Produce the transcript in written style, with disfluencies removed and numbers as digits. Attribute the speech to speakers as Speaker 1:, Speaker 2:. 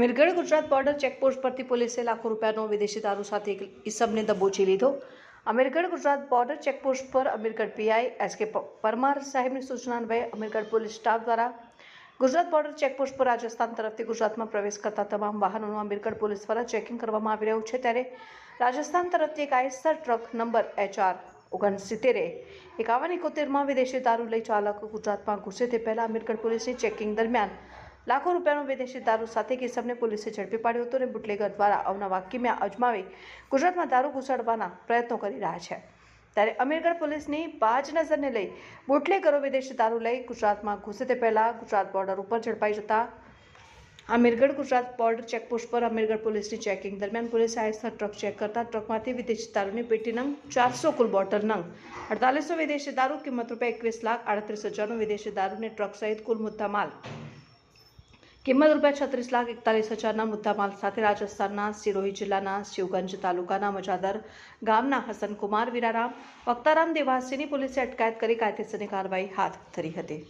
Speaker 1: Amirgadh Gujarat border checkpost પરથી પોલીસે લાખો રૂપિયાનો વિદેશી દારૂ સાથે એક ઈસમને દબોચી લીધો। અમીરગઢ ગુજરાત બોર્ડર ચેકપોસ્ટ પર અમીરગઢ પીઆઈ એસકે પરમાર સાહેબની સૂચના અન્વયે અમીરગઢ પોલીસ સ્ટાફ દ્વારા ગુજરાત બોર્ડર ચેકપોસ્ટ પર રાજસ્થાન તરફથી ગુજરાતમાં પ્રવેશ કરતા તમામ વાહનોનું અમીરગઢ પોલીસ દ્વારા ચેકિંગ કરવામાં આવી રહ્યું છે। ત્યારે રાજસ્થાન તરફથી એક આઈસર ટ્રક નંબર HR 695171માં વિદેશી દારૂ લઈ ચાલક ગુજરાતમાં ઘૂસે તે પહેલા અમીરગઢ પોલીસની ચેકિંગ દરમિયાન લાખો રૂપિયાનો વિદેશી દારૂ સાથે કિસમને પોલીસે ઝડપી પાડ્યો હતો અને બુટલેગર દ્વારા અવનવા કિમ્યા અજમાવી ગુજરાતમાં દારૂ ઘુસાડવાના પ્રયત્નો કરી રહ્યા છે। ત્યારે અમીરગઢ પોલીસની બાજ નજરને લઈ બુટલેગરો વિદેશી દારૂ લઈ ગુજરાતમાં ઘૂસે તે પહેલા ગુજરાત બોર્ડર ઉપર ઝડપાઈ જતા અમીરગઢ ગુજરાત બોર્ડર ચેકપોસ્ટ પર અમીરગઢ પોલીસની ચેકિંગ દરમિયાન પોલીસે આઈસર ટ્રક ચેક કરતા ટ્રકમાંથી વિદેશી દારૂની પેટી નંગ 400 કુલ બોટલ નંગ 4800 વિદેશી દારૂ કિંમત ₹21,38,000નો વિદેશી દારૂને ટ્રક સહિત કુલ મુદ્દામાલ કિંમત ₹36,41,000ના મુદ્દામાલ સાથે રાજસ્થાનના સિરોહી જિલ્લાના શિવગંજ તાલુકાના મજાદર ગામના હસનકુમાર વીરારામ વક્તારામ દેવાસીની પોલીસે અટકાયત કરી કાયદેસરની કાર્યવાહી હાથ ધરી હતી।